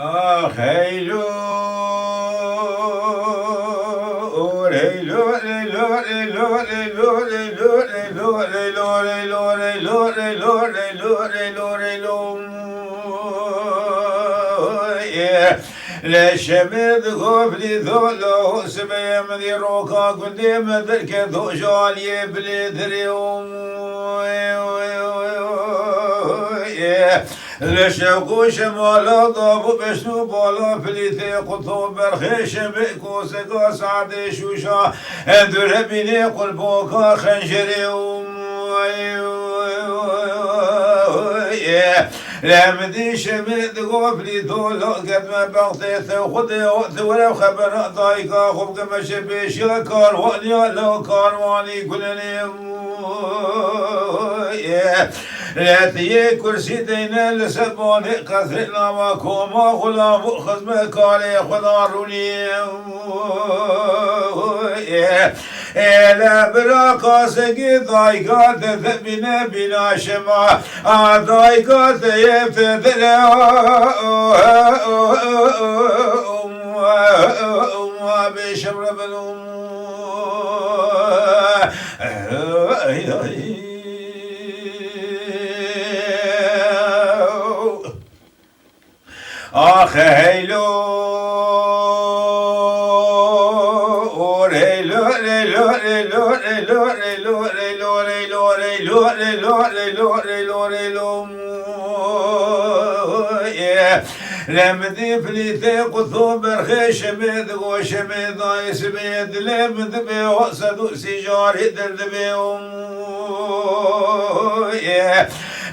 خيلو ريلو ريلو ريلو ريلو ريلو ريلو ريلو ريلو ريلو ريلو ريلو ريلو ريلو لشمد غفلي ذولو سبي مدي روكا قدي مدرك ذو جالي بلدريوم لشوكو شمالا ضابو بشنو بالا فليثي قطو برخيش بيكو سقا سعدي شوشا اندر بيني قلبوكا خنجريوم لمدي شمد غفلي ذولا قد ما بغطيث وخذي وقت ولو خبر ضايقا خب كما شبيش يا كارواني لو كارواني كلني لا تيه كرسي دينا لسبوني قثرنا وكوما غلام خزم كالي خضاروني لا براقا سقي ضايقات ذبنا بنا شما ضايقات يفتدنا بشمر بنوم هيلو ريلو ريلو ريلو ريلو ريلو ريلو ريلو ريلو ريلو ريلو ريلو ريلو لمدي فليتي قطو برخيش بيد غوش بيد ضايس بيد لمد بي وصدو سيجاري درد بيهم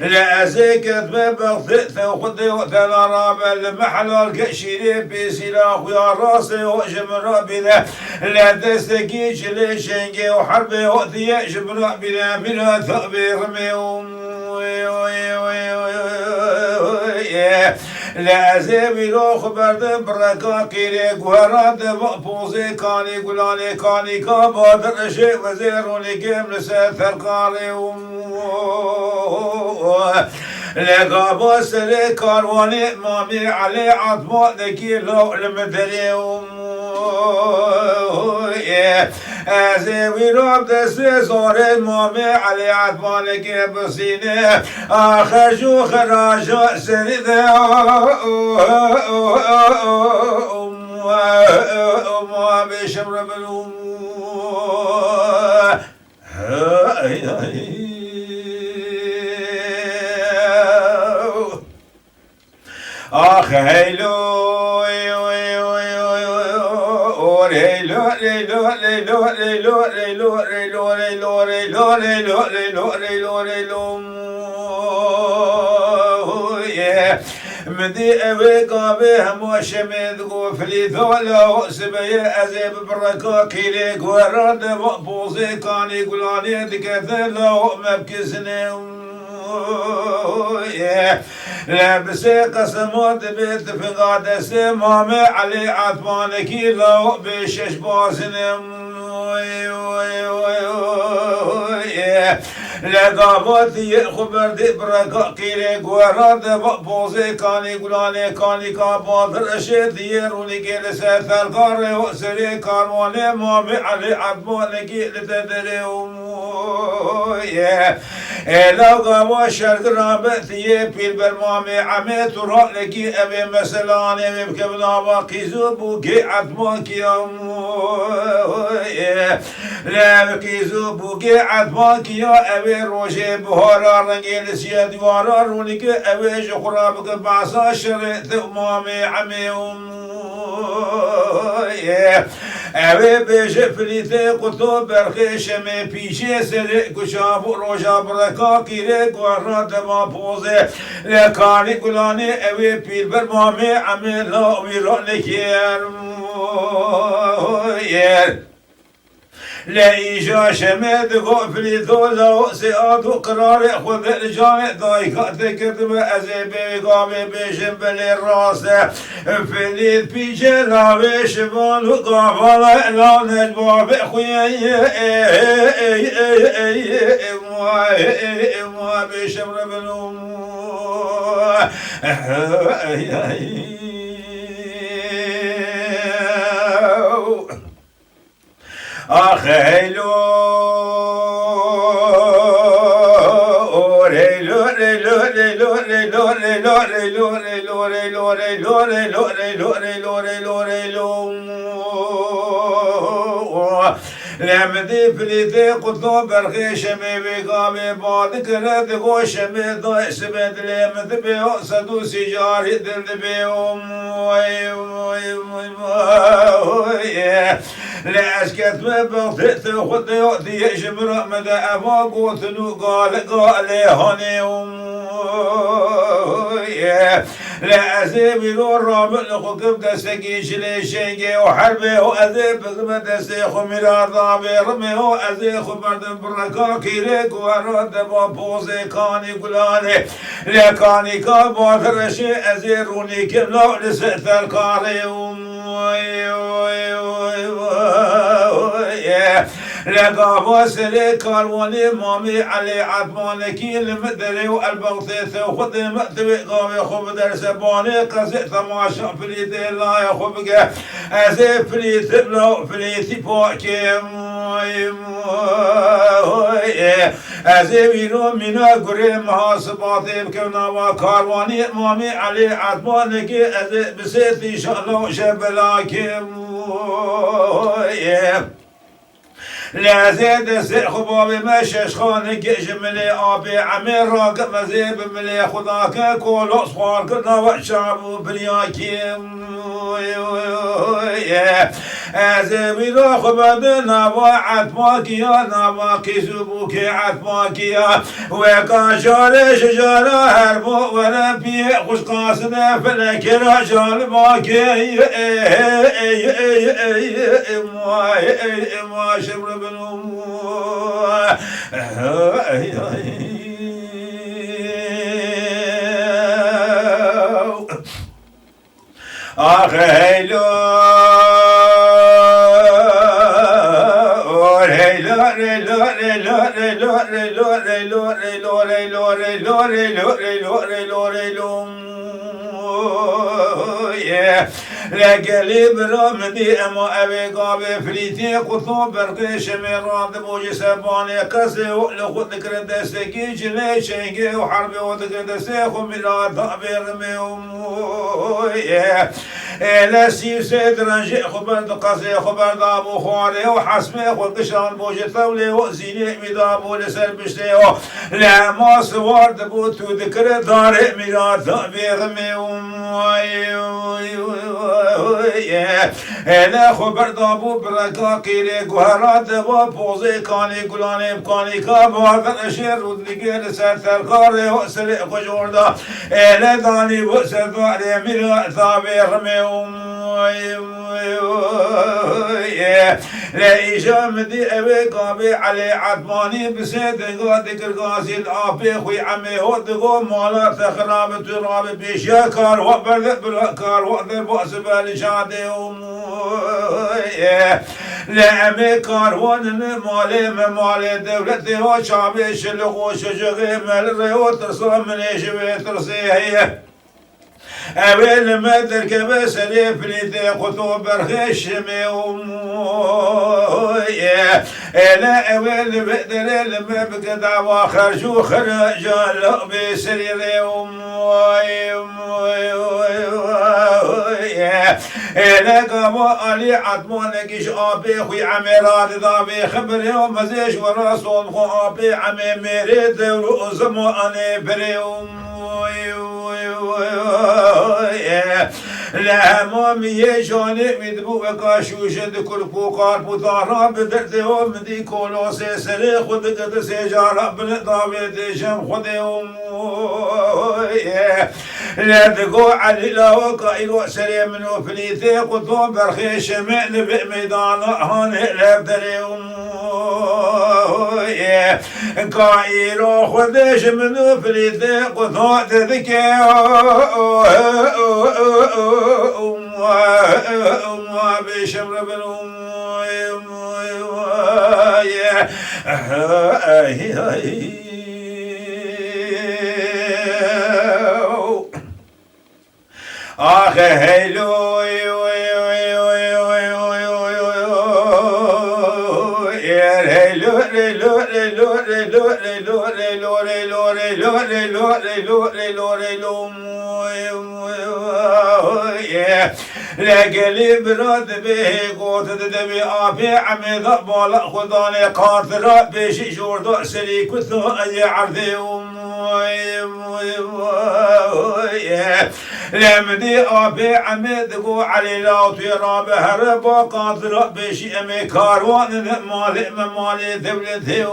لا زكت ببغث وخذي وثلا رابع المحل الكشيري بسلاح ويا راسي وجم رابنا لا تستكيش لشنقي وحربي وثي جم رابنا بلا ثأبي رميهم لازم يروح برد بركا كيريك وراد مقبوزي كاني قلاني كاني كابادر شيء وزير ولقيم لساتر قاري لقابو سري كارواني مامي علي عطمو ذكي لو المدري ازوي روب دسوي صوري مامي علي عطمو ذكي بسيني اخر جو خراج سري ذا بشمر بلوم هيلو ريلو ريلو ريلو ريلو ريلو ريلو ريلو ريلو ريلو ريلو ريلو ريلو مدي أبي قابي هموش مد غفلي ذولا سبي أزيب بركا كيلي قرد مقبوزي كاني قلاني دكثلا مبكسني لابسي قسمات بيت في قادس مامي علي عطمانكي لو بشش باسنم لقاباتي خبر دي برقا قيري قوارات بقبوزي كاني قلاني كاني كابات رشيد يروني كيل سيثر قاري وسري كارواني مامي علي عطمانكي لتدري لو قابا شرق رابطي بيل برمامي عمي ترى لكي أبي مسلاني بكبنا باقي زبوكي عطمانكي لا بكي زبوكي عطمانكي يا أبي روشي بهارا رنجيل سياد وارا رونيك أبي جخرابك بعصا شريط مامي عمي أبي بجفليتي قطو برخيش من بيشي سرق كشاب روشا بركا كيريك ورات ما بوزي لكاني قلاني أبي بيل برمامي عمي لا ويراني كير لا إيجا شمد غفلي ذولا سياد وقرار خذ الجامع ضايقات كتب أزيبي قامي بيشم بلي الراس فليت بيجي لاوي شمال وقافل لا نجبا بخويا ما بيشم ربنوم آخ هيلو ريلو ريلو ريلو ريلو ريلو ريلو ريلو ريلو ريلو ريلو ريلو ريلو ريلو ريلو لمدي فليتي قطو برخي شمي بقامي بعد كرد غوشمي ضايش بيت لمد بيو صدو سيجاري دل بيوم لأسكت مبغثت خد يؤتي يشمر مدى أبا قوتنو قال هوني لا أذيب يدور رابع لخوكب دستكي شلي شنجي وحربي وأذيب بقمة دستيخو مرار ضابي رمي وأذيخو بردن بركا كيريك ورد بابوزي كاني قلاني لكاني كابات رشي أزيروني كملو لسئت الكاري لقى سري كارواني مامي علي عطمانكي المدري والبغطيث وخذ مأتوي قامي خب درس باني قزي تماشا فليتي لا يخبك أزي فليت لو فليتي باكي أزي بينو منا قري محاسباتي بكونا وكارواني مامي علي عطمانكي أزي بسيتي شألو شبلاكي لا زيد خبابي مشش خانك جملي أبي عمير راق مزيب ملي خداك كل أصفار كنا وشعبو برياكيم أزيبي ذا خبابنا وعد ماكيا نواكي زبوكي عد ماكيا وكان شاري شجارة هربو ولا بي خوش قاسنا فلك رجال ماكي ما شبر بنو آخ هيلو ريلو ريلو ريلو ريلو ريلو ريلو ريلو ريلو ريلو ريلو ريلو ريلو ريلو لقلي برامدي أما أبي قابي فريتي قطو برقي شمي راد بوجي سباني قسي لخد ذكر دستكي جلي شنقي وحربي وذكر دستي خميلا ضعبي رمي لا سيف سيد رنجي خبر قصي خبر دابو خواري وحسمي خد قشان بوجي ثولي وزيني مدابو لسر بشتي لا ما سوار دبوتو ذكر داري ميلا ضعبي رمي لا خبر دابو بركا قيلي قهرات وبوزي كاني قلاني بكاني كابوات الاشير ودنقير سر ترقاري واسرق قجوردا لا داني واسر داري ميلا ثابي رمي لا إجامدي أبي قابي علي عدماني بسيد ذكر قاسي الآبي خوي عمي هدقو مالا تخراب تراب بشاكار وبرد بالأكار وقدر بأس بالشادي لا أمي كاروان مالي مالي دولتي وشعبي شلقو شجغي مالري وترسل من يشبه ترسيه أول ما تركب سريف لدي قطوب برخيش ميومويا لا أول بقدر لما بقدع وخرجو خرجا لا بسريري لا قاموا علي عطمونك شعبي خوي عميرات ضابي خبري ومزيش ورسول خو أبي عمي ميريد ورؤزمو أني بريوم لا مامي جاني مدبو وكاشوش دكل بوقار بطارا بدرتهم دي كولو سيسري خد قد سيجارة بنطابي ديشم خدهم لا تقو علي لا وقائل سري منو فليتي قطو برخيش مئن بميدان هاني لابدريهم قائل خدش منو فليتي قطو تذكي بشمر بن آخ هيلو ليلو ليلو ليلو ليلو ليلو لقلي برد به قوت دبي أبي عمي ضبال خداني قاطرة بشي جورد سري كثو أي عرضي لمدي أبي عمي دقو علي لا طيرا بهرب قاطرة بشي أمي كاروان مالي دولتي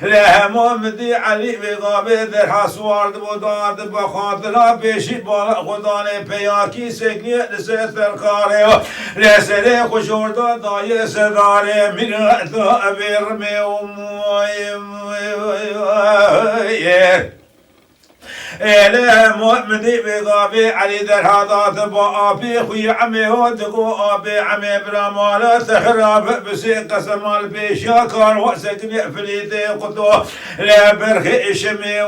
لها ممدي علي بغابي در حسوارد بوداد بخاطرة بشي بالا خداني بياكي سكني لسيطر كاري لسري خشورد داي سداري من أبي رمي إله مؤمني بغابي علي در هذا تبا أبي خوي عمي ودقو أبي عمي برامالة تخراب بسي قسم البيشا كان وسكني فليتي قطو لا برخي إشمي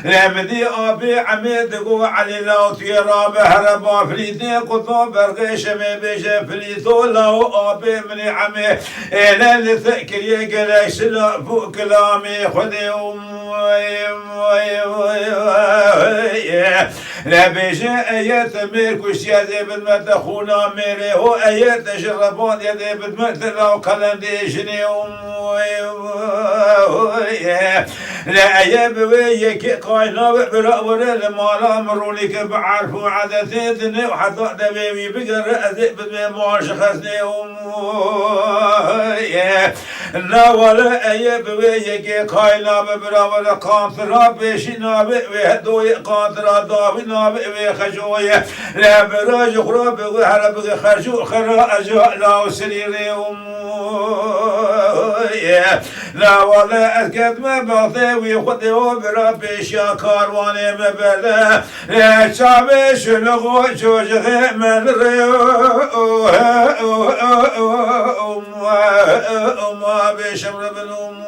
لمدي أبي عمي دقو علي لو تيرا بهربا فليتي قطو برخي إشمي بيشا فليتو لو أبي مني عمي إله لثكر يقلق سلا فوق كلامي خذ لا بيجي ايات ميركوش يا ذي بالمدخونا ميري هو ايات شربون يا ذي بالمدخونا وقلن دي جني لا اياب ويك قاينا برأور المالا مرونيك بعرفو عدثي دني وحتى دبيبي بقر اذئب بمعاش خزني لا ولا اياب ويك قاينا برأور قاطرة بيشنا بهدوي قاطرة داوي نابئ بخجوية لا براج خراب وهرب خرجو خرا أجاء لا سريري لا ولا أسكت ما بغضي ويخدي وبربي شاكار واني مبلا لا شعبي شلغو جوجغي من ريو ما بشمر بنوم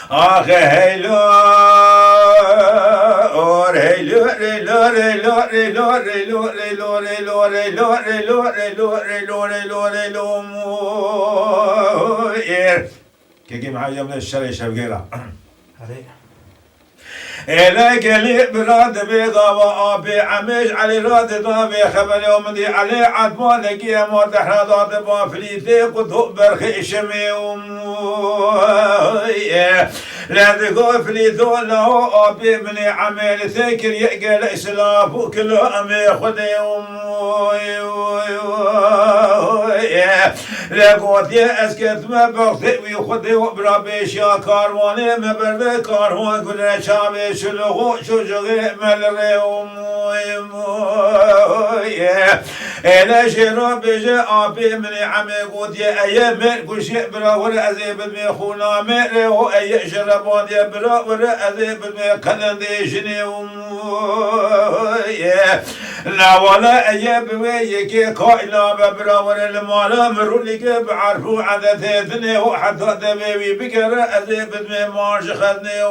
آخ هیلو اور هیلو ریلو ریلو ریلو ریلو ریلو ریلو ریلو ریلو ریلو ریلو ریلو ریلو كي معايا من الشري شبقيرة إليك لي براد بيضا وأبي عميش علي راد ضابي خبر يوم دي علي عدمانك يا متحرى ضاد بافليتي قطو برخي شمي لا تقول فليتو له أبي مني عميل ذكر يقل إسلاف وكل أمي خذي لا قوت يا أسكت ما بغثي ويخذي وبربي شا كارواني ما برد كاروان كل شامي شلغو شجغي ملري إلا شرب بيجي أبي مني عمي قوت يا أيام كل شيء برا ولا أذيب الميخونا ميري وأي شربان يا برا ولا أذيب الميخلن دي جني لا ولا أيام بويك قائلا ببرا ولا المالا مرولك بعرفو عدثي ثني وحتى دبيبي بكرة أذيب الميمارش خذني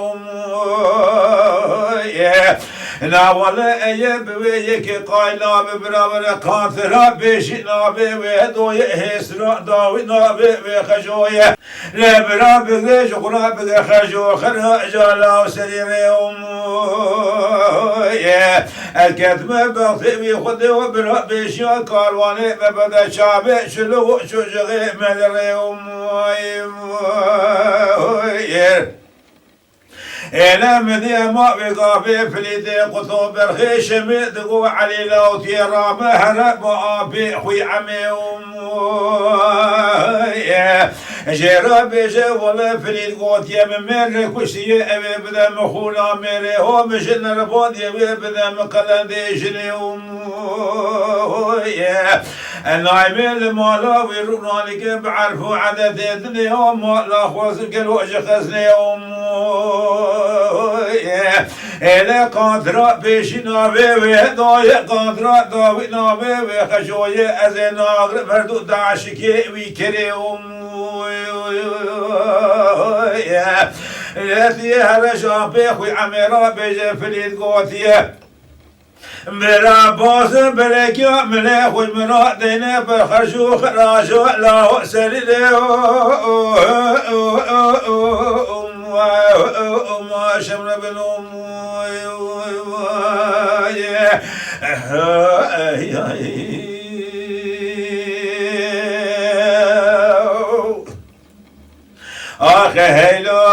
لا ولا أيام بويك قائلا ببرا ولا قاثرة بيشنا بويدو يهسرا داوينا بخجوية لا برا بغيش قرا بخجو خرا جالا وسريري الكتمة بغثي خذي وبرا بيشنا كارواني ببدا شعبي شلو شجغي مدري إلى مدي ما بقابي فليدي قطو برخيش مدقو علي لو تيرا مهرب وابي خوي عمي جرب جوال فليد قوت يم مر كشي أبي بدا مخولا مري هو مش نربود يبي بدا مقلن ديجني النايمين مالا ويرونانك بعرفو عدد الدنيا ومالا خوزك الوجه خزني إلى قادرة بيشنا بيوي ضايق قادرة داوينا بيوي خشوية أزينا فردو دعشكي ويكري لاتي هرشا بيخوي عميرا بيجي فليت قوتيه مرا باز بلكيا ملاخوي مرا دينا بخرجو خراجو لا سليلي ما شمر بنوم آخ هیلو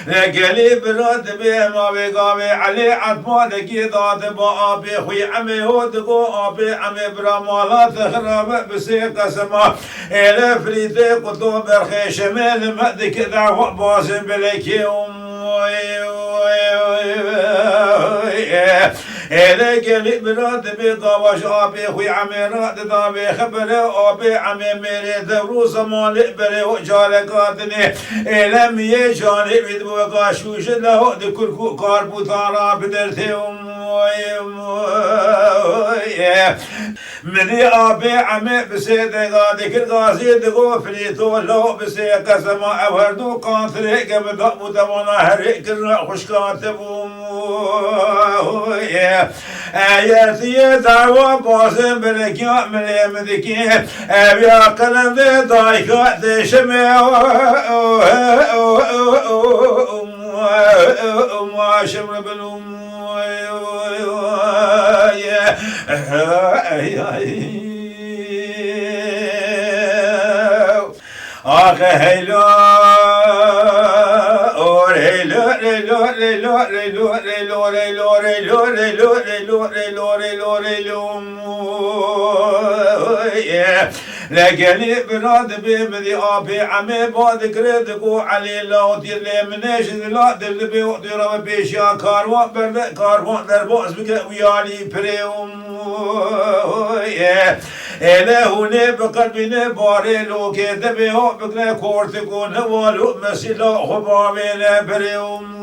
قلي برد بيه ما بقامي علي عطمانك يضاد با أبي خوي عمي هودقو أبي عمي برامالات خراب بسي قسما إلى فريدي قطو برخي شمال مأدك ذا باسم بلكي إلى قلي برد بقواش أبي خوي عمي راد دابي خبره أبي عمي ميري دروس مالي بري وجالكاتني إلى ميه جاني بدو قاشوش له دكل كاربو تارا بدرتي مني أبي عمي بسيد غادك الغازي دقو فريتو لو بسي قسما أوردو قانتري قبضا مدونا هريك الرخش كاتبو آياتي دعوة باسم بلكي ملي مدكي أبيا قلم دي ضايقات دي شمي ما شمر بلوم آخ هيلو لقلي براد بمدي أبي عمي بعد كردكو علي لو تيرلي منيش لا دل بيوتي رب بيشيا كاروان برد كاروان در باز بك ويالي بريوم إله هوني بقلبي باري لو كده بيو بكنا كورتكو نوالو مسيلا خبابينا بريوم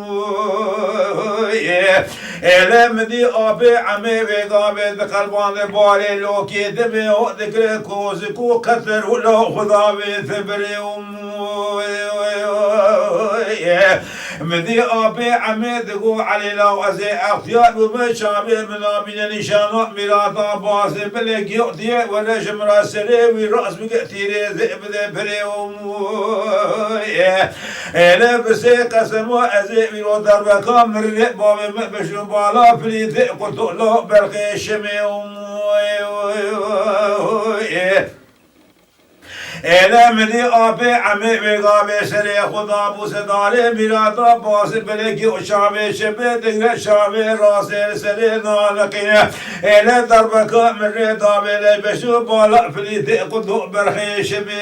إله مدي أبي عمي بقابي دقلبان باري لو كده بيو ذكر كوزكو قتل ولا خضابي ثبريوم مدي أبي عمي دقو علي لو أزي أختيار ومشابه من أبي نشان ميراتا باسي بلك يؤتي ولا شمرا سريوي رأس بكتيري ذئب ذي بريوم إلا بسي قسم وأزي ميرو دربكا مرلق بابي مبشن بالا فلي ذئب قلتو له برقي شميوم إلى مني أبي عمي بقابي سري خدا بوسداري ميراتا باسي بلكي وشامي شبه دقر شامي راسي سري نالقية إلى دربك من ريطابي لي بشو بالا فليتي قدو برخي شبي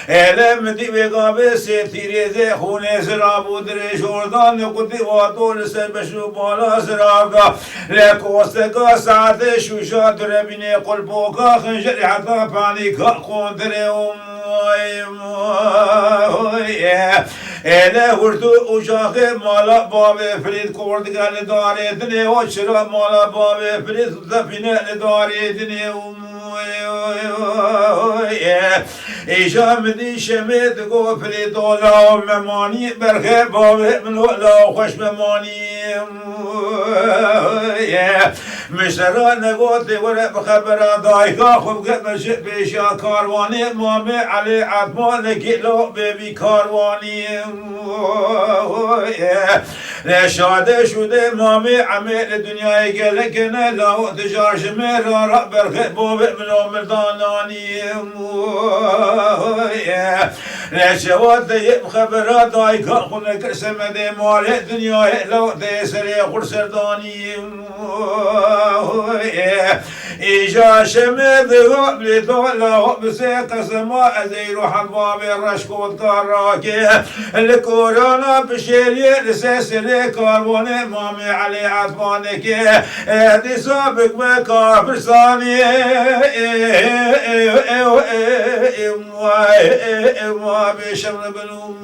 إلى مني بقابي سيتيري ذي خوني سرابو دري شوردان قدي واتول سر بشو بالا سرابا لكوستكا ساعتي شوشات ربيني قلبوكا خنجر حتى بانيكا قندريوم إلى ورتو وشاخي مالا بابي فريد كورد قال داريتني وشرا مالا بابي فريد زفينة لداريتني إيشا مدي شميت قو فريد ولا مماني برخي بابي من ولا خوش مماني مشترى نقوتي ورق بخبر دايقا خب قمش بيشا كارواني مامي علي عطمان كيلو بيبي كارواني لشاده شده مامي عمي الدنيا يقلك لا تجار شمير رب برخبو من مرداناني لشوات يب خبر دايقا خنك سمدي مالي الدنيا لو تيسري خرسرداني إيجا شمد غبلي طولة بسي قسما أزيرو حبابي الرشكوت كاراكي الكورونا بشيلي لسيسري كاربوني مامي علي عطبانك دي سابق بكار فرساني ما بشمل بنوي